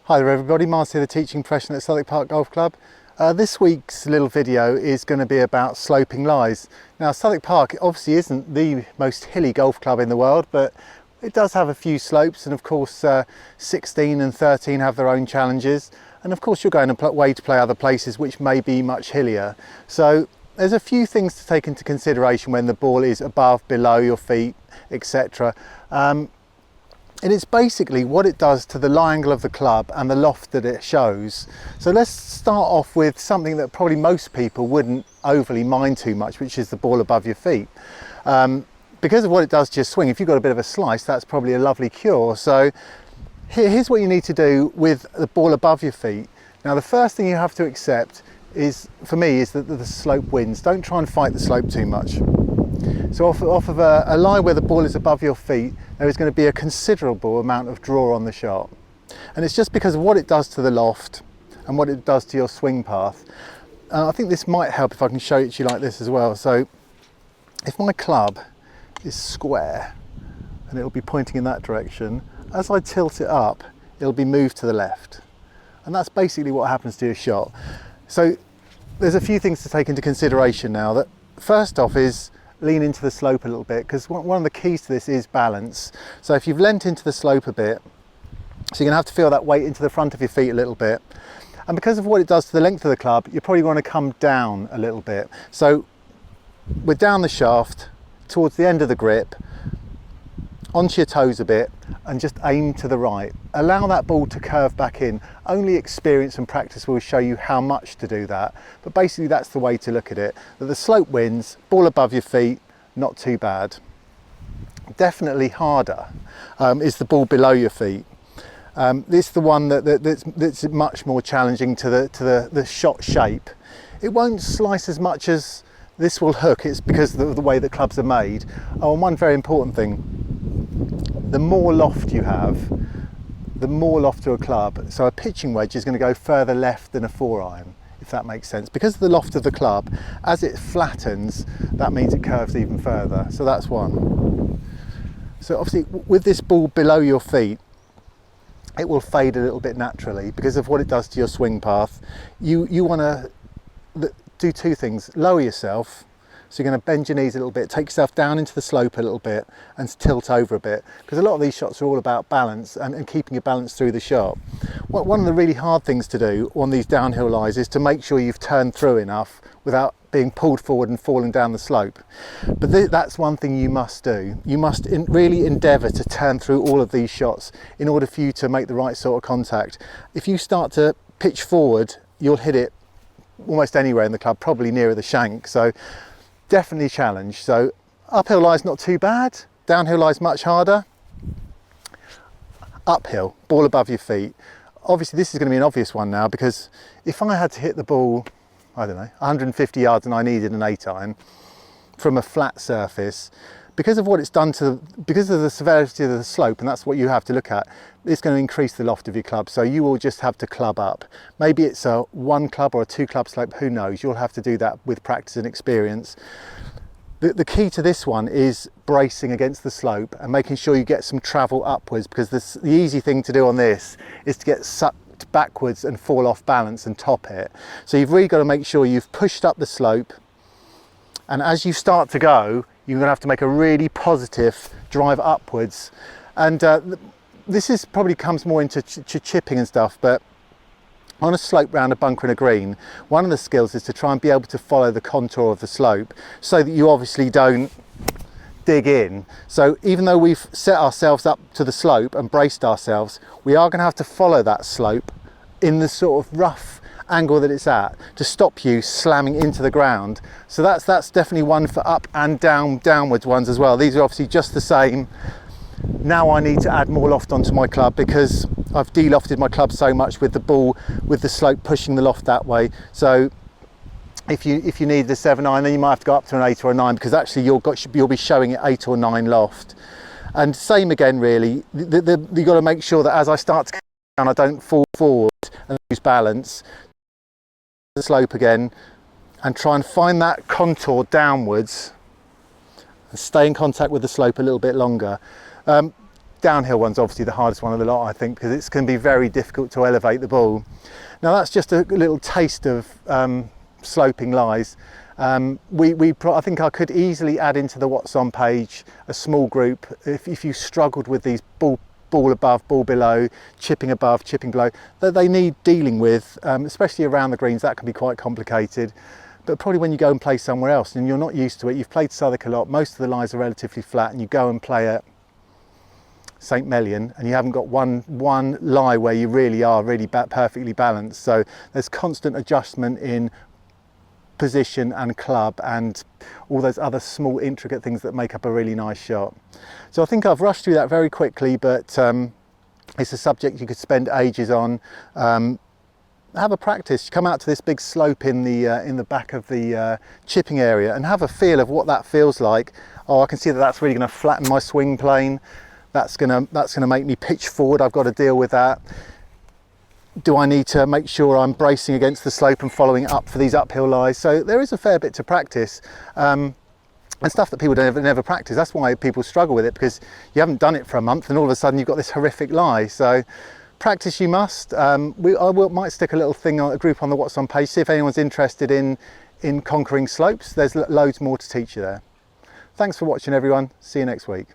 Hi there everybody, Mars here, the teaching professional at Southwick Park Golf Club. This week's little video is going to be about sloping lies. Now Southwick Park obviously isn't the most hilly golf club in the world, but it does have a few slopes, and of course 16 and 13 have their own challenges, and of course you're going away to play other places which may be much hillier. So there's a few things to take into consideration when the ball is above, below your feet, etc. And it's basically what it does to the lie angle of the club and the loft that it shows. So let's start off with something that probably most people wouldn't overly mind too much, which is the ball above your feet. Because of what it does to your swing, if you've got a bit of a slice, that's probably a lovely cure. So here's what you need to do with the ball above your feet. Now the first thing you have to accept is, for me, is that the slope wins. Don't try and fight the slope too much. So off of a lie where the ball is above your feet, there is going to be a considerable amount of draw on the shot. And it's just because of what it does to the loft and what it does to your swing path. I think this might help if I can show it to you like this as well. So if my club is square and it'll be pointing in that direction, as I tilt it up, it'll be moved to the left. And that's basically what happens to your shot. So there's a few things to take into consideration now. That first off is lean into the slope a little bit, because one of the keys to this is balance. So if you've leant into the slope a bit, so you're going to have to feel that weight into the front of your feet a little bit. And because of what it does to the length of the club, you're probably going to come down a little bit. So we're down the shaft, towards the end of the grip, onto your toes a bit, and just aim to the right. Allow that ball to curve back in. Only experience and practice will show you how much to do that. But basically that's the way to look at it. That the slope wins, ball above your feet, not too bad. Definitely harder is the ball below your feet. This is the one that's much more challenging to the shot shape. It won't slice as much as this will hook. It's because of the way that clubs are made. Oh, and one very important thing, the more loft you have, the more loft to a club. So a pitching wedge is going to go further left than a 4-iron, if that makes sense. Because of the loft of the club, as it flattens, that means it curves even further. So that's one. So obviously with this ball below your feet, it will fade a little bit naturally because of what it does to your swing path. You want to do two things. Lower yourself. So you're going to bend your knees a little bit, take yourself down into the slope a little bit and tilt over a bit, because a lot of these shots are all about balance and keeping your balance through the shot. One of the really hard things to do on these downhill lies is to make sure you've turned through enough without being pulled forward and falling down the slope. But that's one thing you must do. You must really endeavour to turn through all of these shots in order for you to make the right sort of contact. If you start to pitch forward, you'll hit it almost anywhere in the club, probably nearer the shank. So definitely a challenge. So uphill lie's not too bad, downhill lie's much harder. Uphill, ball above your feet. Obviously this is going to be an obvious one now, because if I had to hit the ball, I don't know, 150 yards and I needed an 8-iron from a flat surface, because of what it's done because of the severity of the slope, and that's what you have to look at, it's going to increase the loft of your club. So you will just have to club up. Maybe it's a 1 club or a 2 club slope, who knows? You'll have to do that with practice and experience. The key to this one is bracing against the slope and making sure you get some travel upwards, because the easy thing to do on this is to get sucked backwards and fall off balance and top it. So you've really got to make sure you've pushed up the slope, and as you start to go, you're going to have to make a really positive drive upwards. And this probably comes more into chipping and stuff, but on a slope round a bunker and a green, one of the skills is to try and be able to follow the contour of the slope so that you obviously don't dig in. So even though we've set ourselves up to the slope and braced ourselves, we are going to have to follow that slope in the sort of rough angle that it's at to stop you slamming into the ground. So that's definitely one for up and downwards ones as well. These are obviously just the same. Now I need to add more loft onto my club because I've de-lofted my club so much with the ball, with the slope pushing the loft that way. So if you need the 7-iron, then you might have to go up to an 8 or a 9, because actually you'll be showing it 8 or 9 loft. And same again really, you've got to make sure that as I start to come down, I don't fall forward and lose balance. The slope again, and try and find that contour downwards and stay in contact with the slope a little bit longer. downhill one's obviously the hardest one of the lot, I think, because it's going to be very difficult to elevate the ball. Now that's just a little taste of sloping lies. I think I could easily add into the What's On page a small group if you struggled with these ball above, ball below, chipping above, chipping below, that they need dealing with, especially around the greens. That can be quite complicated. But probably when you go and play somewhere else and you're not used to it, you've played Southwark a lot, most of the lies are relatively flat, and you go and play at St Mellion and you haven't got one lie where you really are perfectly balanced. So there's constant adjustment in position and club and all those other small intricate things that make up a really nice shot. So I think I've rushed through that very quickly, but it's a subject you could spend ages on. Have a practice, come out to this big slope in the back of the chipping area and have a feel of what that feels like. Oh, I can see that that's really going to flatten my swing plane. That's going to make me pitch forward. I've got to deal with that. Do I need to make sure I'm bracing against the slope and following it up for these uphill lies? So there is a fair bit to practice, and stuff that people never practice. That's why people struggle with it, because you haven't done it for a month and all of a sudden you've got this horrific lie. So practice you must. Might stick a little thing on a group on the What's On page, see if anyone's interested in conquering slopes. There's loads more to teach you there. Thanks for watching, everyone. See you next week.